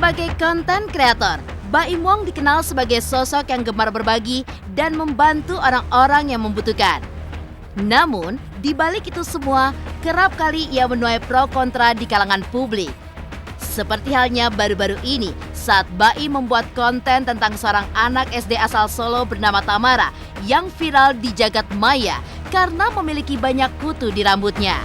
Sebagai konten kreator, Baim Wong dikenal sebagai sosok yang gemar berbagi dan membantu orang-orang yang membutuhkan. Namun, di balik itu semua, kerap kali ia menuai pro kontra di kalangan publik. Seperti halnya baru-baru ini saat Baim membuat konten tentang seorang anak SD asal Solo bernama Tamara yang viral di jagat maya karena memiliki banyak kutu di rambutnya.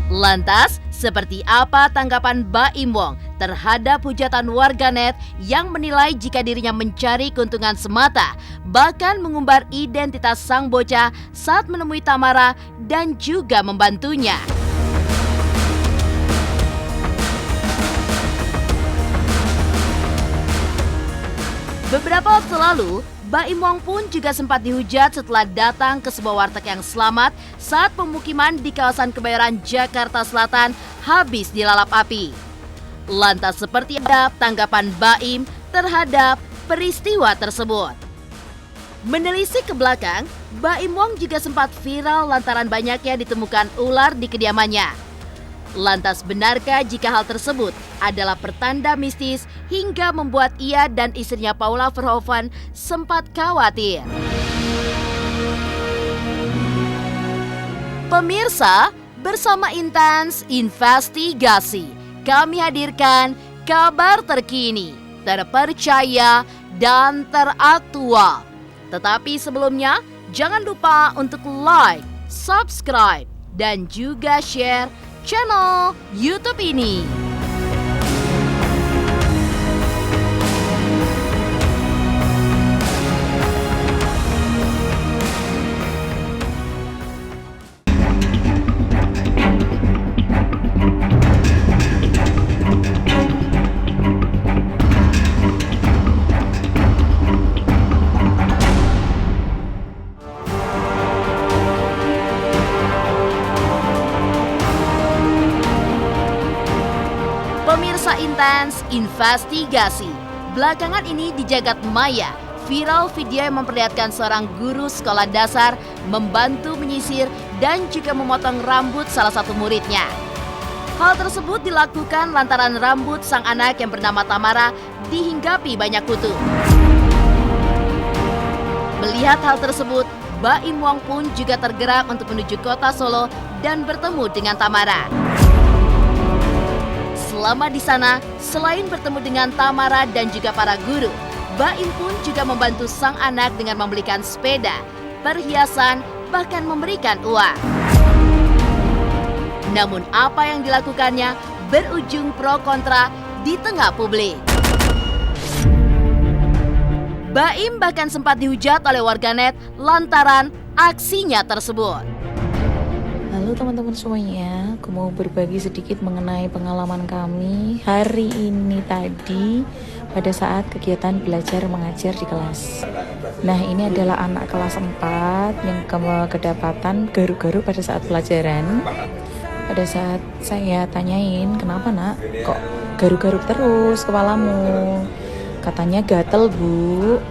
Lantas, seperti apa tanggapan Baim Wong terhadap hujatan warganet yang menilai jika dirinya mencari keuntungan semata, bahkan mengumbar identitas sang bocah saat menemui Tamara dan juga membantunya? Beberapa waktu lalu, Baim Wong pun juga sempat dihujat setelah datang ke sebuah warteg yang selamat saat pemukiman di kawasan Kebayoran, Jakarta Selatan habis dilalap api. Lantas seperti apa tanggapan Baim terhadap peristiwa tersebut? Menelisik ke belakang, Baim Wong juga sempat viral lantaran banyaknya ditemukan ular di kediamannya. Lantas benarkah jika hal tersebut adalah pertanda mistis hingga membuat ia dan istrinya Paula Verhoeven sempat khawatir? Pemirsa, bersama Intens Investigasi, kami hadirkan kabar terkini, terpercaya, dan teraktual. Tetapi sebelumnya, jangan lupa untuk like, subscribe, dan juga share channel YouTube ini. Pemirsa Intens Investigasi, belakangan ini di jagat maya, viral video yang memperlihatkan seorang guru sekolah dasar membantu menyisir dan juga memotong rambut salah satu muridnya. Hal tersebut dilakukan lantaran rambut sang anak yang bernama Tamara dihinggapi banyak kutu. Melihat hal tersebut, Baim Wong pun juga tergerak untuk menuju kota Solo dan bertemu dengan Tamara. Selama di sana, selain bertemu dengan Tamara dan juga para guru, Baim pun juga membantu sang anak dengan membelikan sepeda, perhiasan, bahkan memberikan uang. Namun apa yang dilakukannya berujung pro kontra di tengah publik. Baim bahkan sempat dihujat oleh warganet lantaran aksinya tersebut. Halo teman-teman semuanya, aku mau berbagi sedikit mengenai pengalaman kami hari ini tadi pada saat kegiatan belajar mengajar di kelas. Nah, ini adalah anak kelas 4 yang kedapatan garuk-garuk pada saat pelajaran. Pada saat saya tanyain, kenapa nak, kok garuk-garuk terus kepalamu? Katanya gatel bu.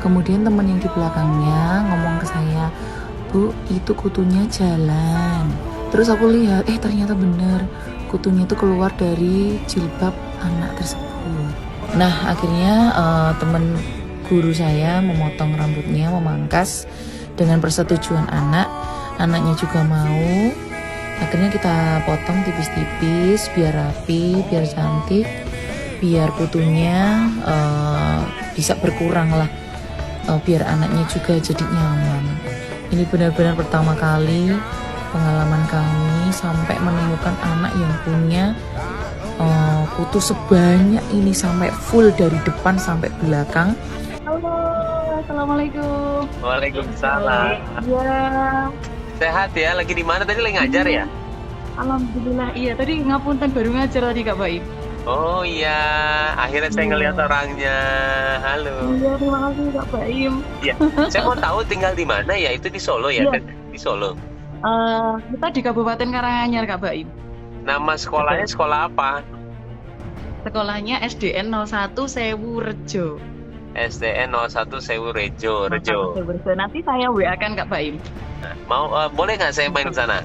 Kemudian teman yang di belakangnya ngomong ke saya, Bu, itu kutunya jalan. Terus aku lihat, ternyata benar, kutunya itu keluar dari jilbab anak tersebut. Nah, akhirnya teman guru saya memotong rambutnya, memangkas dengan persetujuan anak. Anaknya juga mau. Akhirnya kita potong tipis-tipis, biar rapi, biar cantik, biar kutunya bisa berkurang lah, biar anaknya juga jadi nyaman. Ini benar-benar pertama kali pengalaman kami sampai menemukan anak yang punya kutu sebanyak ini, sampai full dari depan sampai belakang. Halo, assalamualaikum. Waalaikumsalam. Ya, Sehat ya? Lagi di mana tadi? Lagi ngajar ya? alhamdulillah. Iya, tadi ngapunten baru ngajar tadi Kak Baim. Oh iya, akhirnya saya ngeliat orangnya. Halo. Iya, terima kasih Kak Baim. Iya, saya mau tahu tinggal di mana ya? Itu di Solo ya? Iya. Kan? Di Solo. Kita di Kabupaten Karanganyar Kak Baim. Nama sekolahnya sekolah apa? Sekolahnya SDN 01 Sewu Rejo. SDN 01 Sewu Rejo. Rejo. Nanti saya WA kan Kak Baim. Mau boleh nggak saya main ke sana?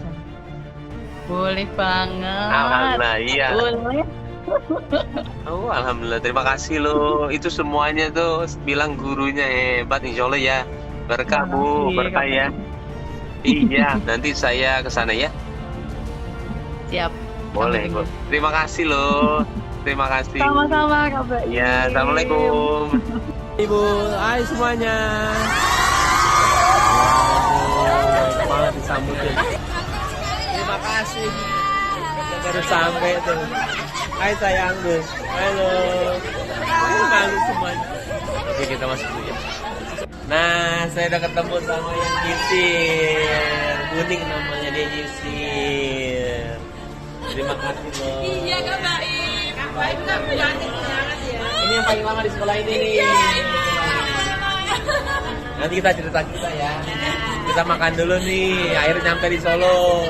Boleh banget. Alhamdulillah, iya. Boleh. Oh, alhamdulillah. Terima kasih loh. Itu semuanya tuh bilang gurunya hebat, insya Allah ya. Berkah Bu, Makasih, berkah ya. Iya, nanti saya ke sana ya. Siap. Boleh, Bu. Terima kasih loh. Terima kasih. Sama-sama Kak Baim. Ya, assalamualaikum. Ibu, hai semuanya. Waduh, malah disambutin. Terima kasih. Kita baru sampai tuh. Hai sayangku. Halo. Malu semuanya. Oke, kita masuk dulu ya. Nah, saya udah ketemu sama yang nyisir. Kuning namanya, dia nyisir. Terima kasih loh. Iya Kak Baim. Kak Baim kan cantik banget ya. Ini yang paling lama di sekolah ini nih. Nanti kita cerita kita ya. Kita makan dulu nih. Akhirnya nyampe di Solo.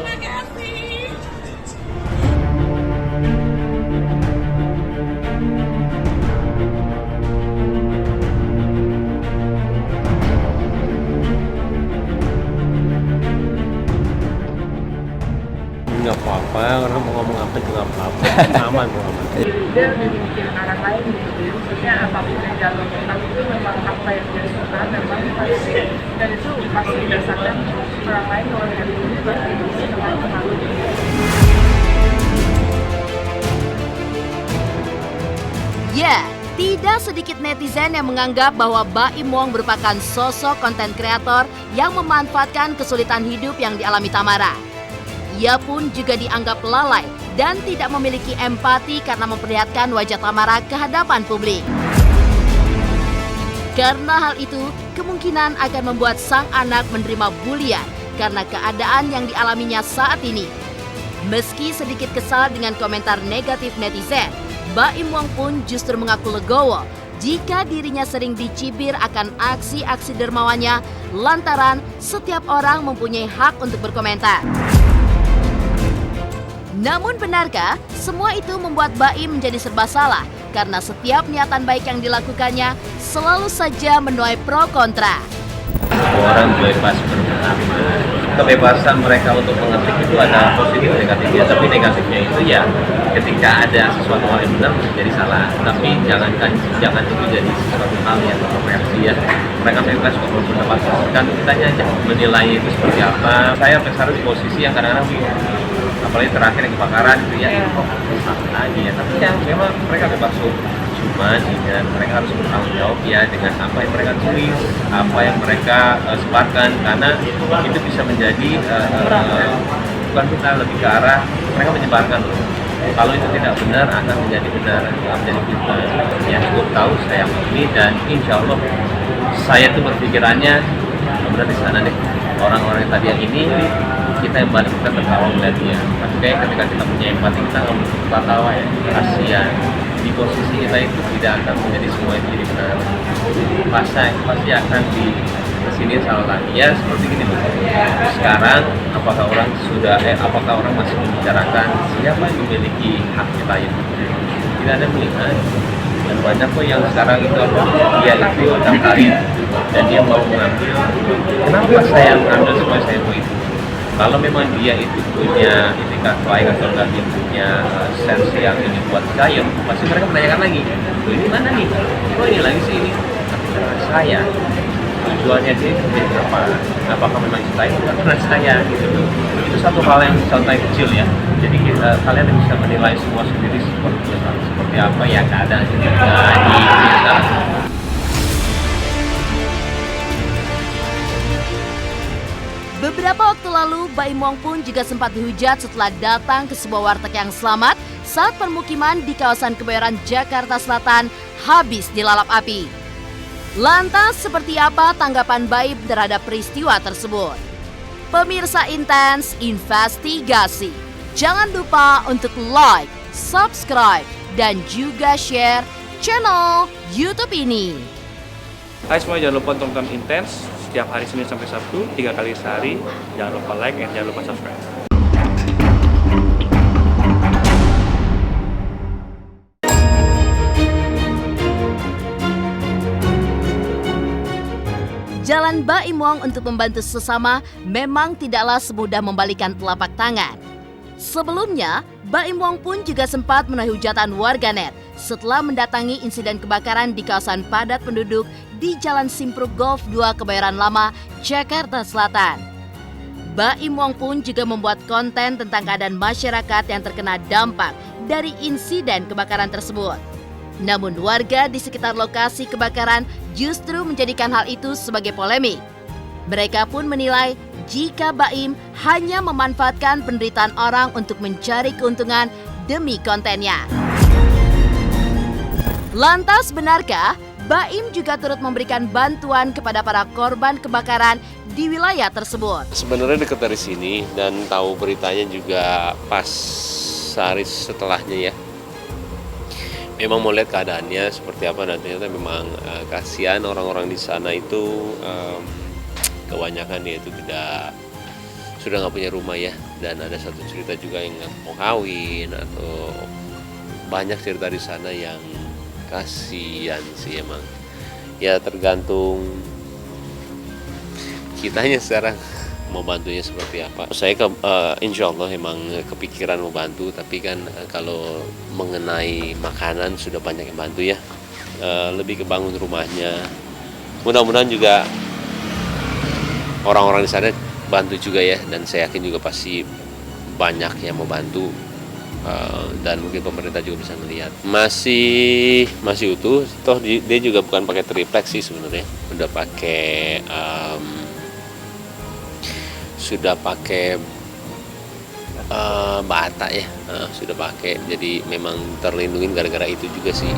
Nggak apa-apa, orang mau ngomong apa juga nggak apa-apa. Aman, aman. Dia lebih memikirin orang lain gitu, maksudnya apapun yang dialog tentang itu memang apa yang dia suka memang pasti, dan itu pasti didasarkan orang lain kalau dengan itu pasti bisa dengan pengaruh. Ya, tidak sedikit netizen yang menganggap bahwa Baim Wong merupakan sosok konten kreator yang memanfaatkan kesulitan hidup yang dialami Tamara. Ia pun juga dianggap lalai dan tidak memiliki empati karena memperlihatkan wajah Tamara ke hadapan publik. Karena hal itu, kemungkinan akan membuat sang anak menerima bulian karena keadaan yang dialaminya saat ini. Meski sedikit kesal dengan komentar negatif netizen, Baim Wong pun justru mengaku legowo jika dirinya sering dicibir akan aksi-aksi dermawannya lantaran setiap orang mempunyai hak untuk berkomentar. Namun benarkah semua itu membuat Baim menjadi serba salah karena setiap niatan baik yang dilakukannya selalu saja menuai pro kontra. Orang bebas berpendapat. Kebebasan mereka untuk mengetik itu ada positif dan negatifnya, tapi negatifnya itu ya ketika ada sesuatu hal yang benar jadi salah. Tapi jangan itu jadi sesuatu hal yang kontroversi ya. Mereka bebas kok berpendapat, kan kitanya aja menilai itu seperti apa. Saya sampai sekarang di posisi yang kadang-kadang apalagi terakhir yang kebakaran itu ya kok salah aja ya. Tapi ya memang mereka bebas tuh. Cuma ingat mereka harus bertanggung jawab ya dengan apa yang mereka tulis, apa yang mereka sebarkan, karena itu bisa menjadi bukan kita lebih ke arah mereka menyebarkan loh. Kalau itu tidak benar akan menjadi benar, akan menjadi fitnah. Ya cukup tahu saya ini dan insya Allah saya tuh berpikirannya berarti sana deh orang-orang yang tadi yang ini kita yang balik kita tertawa melihat dia. Tapi kayak ketika kita punya empati kita nggak mungkin tertawa ya, kasihan. Di posisi kita itu tidak akan menjadi semua itu jadi benar. Pasti akan di kesini salah lagi ya seperti gini loh. Sekarang apakah orang masih membicarakan siapa yang memiliki hak kita itu? Tidak ada melihat. Dan banyak kok yang sekarang itu dia itu daftarin dan dia mau mengambil. Kenapa saya mengambil supaya saya mau itu? Kalau memang dia itu punya itikat baik atau enggak dia punya sense yang ini buat saya, pasti mereka menanyakan lagi, ini mana nih? Oh ini lagi sih ini. Karena saya tujuannya dia itu apa? Apakah memang cinta itu karena saya gitu? Itu satu hal yang contoh kecil ya. Jadi kalian bisa menilai semua sendiri seperti apa ya keadaan di sekarang. Beberapa waktu lalu, Baim Wong pun juga sempat dihujat setelah datang ke sebuah warteg yang selamat saat permukiman di kawasan Kebayoran, Jakarta Selatan habis dilalap api. Lantas, seperti apa tanggapan Baim terhadap peristiwa tersebut? Pemirsa Intens Investigasi, jangan lupa untuk like, subscribe, dan juga share channel YouTube ini. Hai semua, jangan lupa tonton Intens setiap hari Senin sampai Sabtu 3 kali sehari. Jangan lupa like dan jangan lupa subscribe. Jalan Baim Wong untuk membantu sesama memang tidaklah semudah membalikan telapak tangan. Sebelumnya, Baim Wong pun juga sempat menuai hujatan warganet setelah mendatangi insiden kebakaran di kawasan padat penduduk di Jalan Simpruk Golf 2 Kebayoran Lama, Jakarta Selatan. Baim Wong pun juga membuat konten tentang keadaan masyarakat yang terkena dampak dari insiden kebakaran tersebut. Namun warga di sekitar lokasi kebakaran justru menjadikan hal itu sebagai polemik. Mereka pun menilai jika Baim hanya memanfaatkan penderitaan orang untuk mencari keuntungan demi kontennya. Lantas benarkah Baim juga turut memberikan bantuan kepada para korban kebakaran di wilayah tersebut? Sebenarnya dekat dari sini dan tahu beritanya juga pas sehari setelahnya ya. Memang mau lihat keadaannya seperti apa, dan ternyata memang kasihan orang-orang di sana itu kebanyakan dia itu sudah nggak punya rumah ya, dan ada satu cerita juga yang mau kawin atau banyak cerita di sana yang kasihan sih emang. Ya tergantung kitanya sekarang mau bantunya seperti apa. Saya insya Allah emang kepikiran mau bantu, tapi kan kalau mengenai makanan sudah banyak yang bantu ya. Lebih kebangun rumahnya. Mudah-mudahan juga orang-orang di sana bantu juga ya, dan saya yakin juga pasti banyak yang mau bantu, dan mungkin pemerintah juga bisa melihat masih utuh. Toh dia juga bukan pakai triplek sih sebenarnya, udah pakai bata ya, sudah pakai, jadi memang terlindungin gara-gara itu juga sih.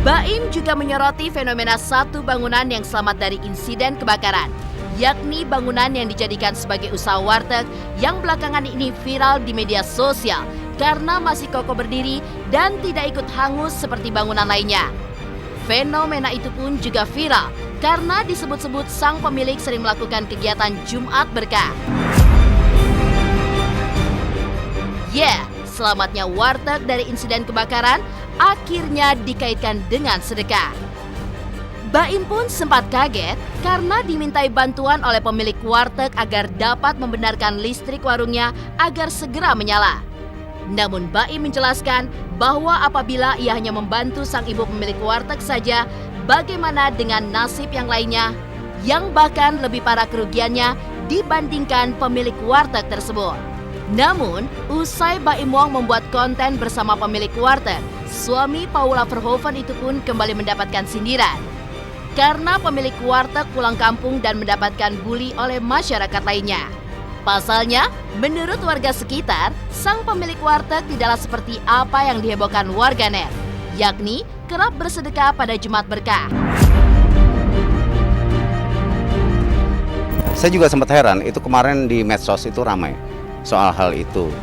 Baim juga menyoroti fenomena satu bangunan yang selamat dari insiden kebakaran, yakni bangunan yang dijadikan sebagai usaha warteg yang belakangan ini viral di media sosial karena masih kokoh berdiri dan tidak ikut hangus seperti bangunan lainnya. Fenomena itu pun juga viral karena disebut-sebut sang pemilik sering melakukan kegiatan Jumat Berkah. Selamatnya warteg dari insiden kebakaran akhirnya dikaitkan dengan sedekah. Baim pun sempat kaget karena dimintai bantuan oleh pemilik warteg agar dapat membenarkan listrik warungnya agar segera menyala. Namun Baim menjelaskan bahwa apabila ia hanya membantu sang ibu pemilik warteg saja, bagaimana dengan nasib yang lainnya yang bahkan lebih parah kerugiannya dibandingkan pemilik warteg tersebut. Namun, usai Baim Wong membuat konten bersama pemilik warteg, suami Paula Verhoeven itu pun kembali mendapatkan sindiran. Karena pemilik warteg pulang kampung dan mendapatkan bully oleh masyarakat lainnya. Pasalnya, menurut warga sekitar, sang pemilik warteg tidaklah seperti apa yang dihebohkan warganet, yakni kerap bersedekah pada Jumat Berkah. Saya juga sempat heran, itu kemarin di medsos itu ramai soal hal itu.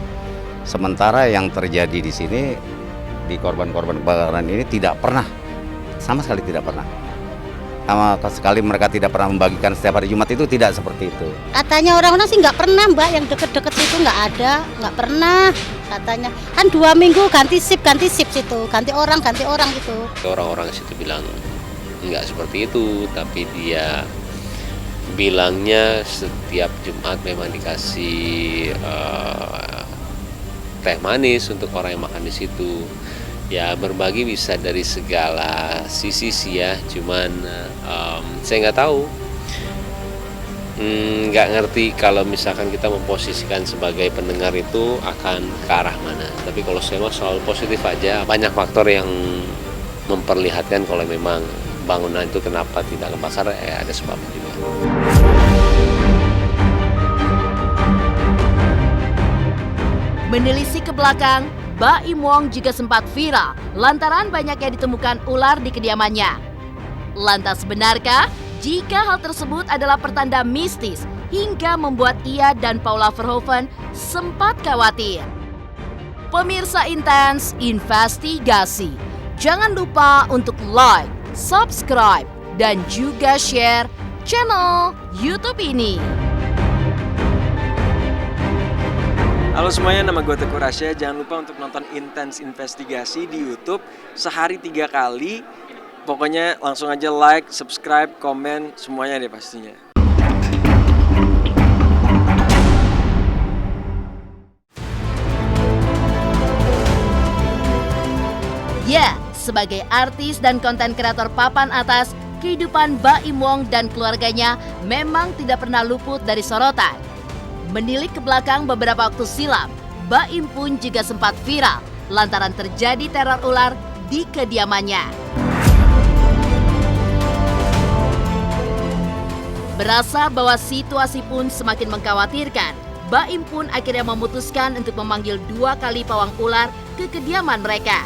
Sementara yang terjadi di sini, di korban-korban kebakaran ini tidak pernah, sama sekali tidak pernah. Sama sekali mereka tidak pernah membagikan setiap hari Jumat, itu tidak seperti itu. Katanya orang-orang sih nggak pernah, Mbak, yang deket-deket situ nggak ada, nggak pernah katanya. Kan 2 minggu ganti sip situ, ganti orang gitu. Orang-orang situ bilang nggak seperti itu, tapi dia bilangnya setiap Jumat memang dikasih teh manis untuk orang yang makan di situ. Ya berbagi bisa dari segala sisi sih ya, cuman saya nggak tahu, nggak ngerti kalau misalkan kita memposisikan sebagai pendengar itu akan ke arah mana. Tapi kalau saya mah selalu positif aja. Banyak faktor yang memperlihatkan kalau memang bangunan itu kenapa tidak ke pasar, ada sebabnya juga. Menelisik ke belakang, Baim Wong juga sempat viral lantaran banyaknya ditemukan ular di kediamannya. Lantas benarkah jika hal tersebut adalah pertanda mistis hingga membuat ia dan Paula Verhoeven sempat khawatir? Pemirsa Intens Investigasi, jangan lupa untuk like, subscribe, dan juga share channel YouTube ini. Halo semuanya, nama gue Teguh Rasya. Jangan lupa untuk nonton Intens Investigasi di YouTube sehari 3 kali. Pokoknya langsung aja like, subscribe, komen, semuanya deh pastinya. Ya, sebagai artis dan konten kreator papan atas, kehidupan Baim Wong dan keluarganya memang tidak pernah luput dari sorotan. Menilik ke belakang beberapa waktu silam, Baim pun juga sempat viral lantaran terjadi teror ular di kediamannya. Berasa bahwa situasi pun semakin mengkhawatirkan, Baim pun akhirnya memutuskan untuk memanggil 2 kali pawang ular ke kediaman mereka.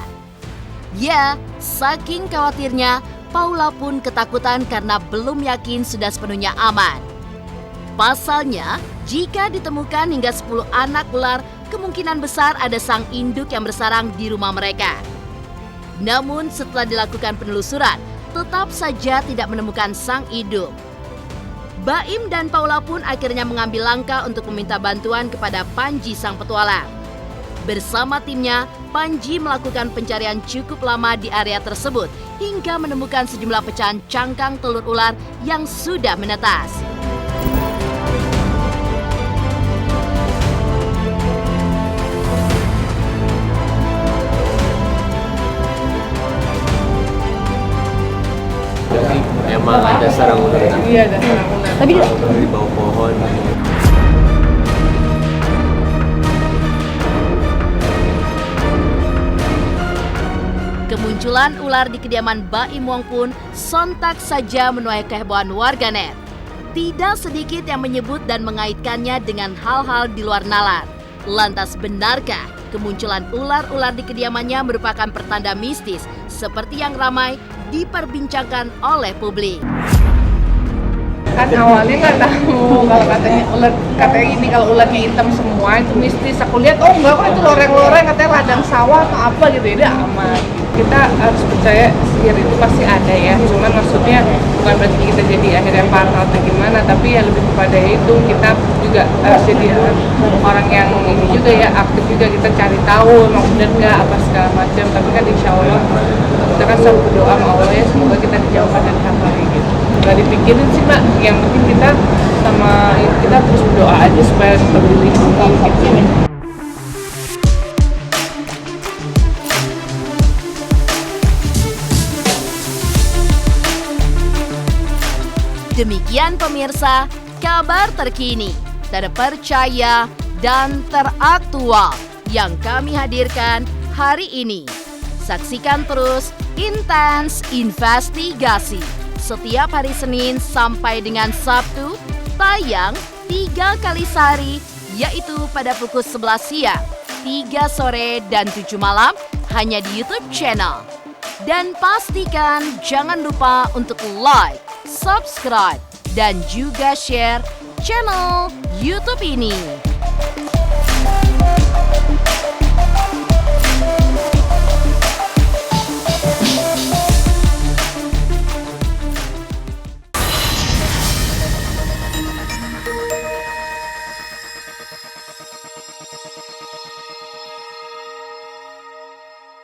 Ya, saking khawatirnya, Paula pun ketakutan karena belum yakin sudah sepenuhnya aman. Pasalnya, jika ditemukan hingga 10 anak ular, kemungkinan besar ada sang induk yang bersarang di rumah mereka. Namun setelah dilakukan penelusuran, tetap saja tidak menemukan sang induk. Baim dan Paula pun akhirnya mengambil langkah untuk meminta bantuan kepada Panji sang petualang. Bersama timnya, Panji melakukan pencarian cukup lama di area tersebut hingga menemukan sejumlah pecahan cangkang telur ular yang sudah menetas. Emang ada sarang ular. Iya, ada sarang ular. Tapi di bawah pohon. Kemunculan ular di kediaman Baim Wong pun sontak saja menuai kehebohan warganet. Tidak sedikit yang menyebut dan mengaitkannya dengan hal-hal di luar nalar. Lantas benarkah kemunculan ular-ular di kediamannya merupakan pertanda mistis seperti yang ramai diperbincangkan oleh publik? Kan awalnya nggak tahu kalau katanya ini kalau ularnya hitam semua itu mistis. Aku lihat enggak kok itu loreng-loreng, katanya ladang sawah atau apa gitu, ya aman. Kita harus percaya sihir itu pasti ada ya, cuman maksudnya bukan berarti kita jadi akhirnya parno atau gimana, tapi ya lebih kepada itu kita juga harus jadi orang yang ini juga ya, aktif juga, kita cari tahu emang benar nggak apa segala macam. Tapi kan insya Allah kita kan selalu berdoa sama Allah ya, semoga kita dijauhkan dari hal-hal gitu. Gak dipikirin sih Mbak, yang penting kita terus berdoa aja supaya tetap dilindungi gitu. Demikian pemirsa, kabar terkini, terpercaya, dan teraktual yang kami hadirkan hari ini. Saksikan terus Intens Investigasi setiap hari Senin sampai dengan Sabtu, tayang 3 kali sehari, yaitu pada pukul 11 siang, 3 sore, dan 7 malam, hanya di YouTube channel. Dan pastikan jangan lupa untuk like, subscribe, dan juga share channel YouTube ini.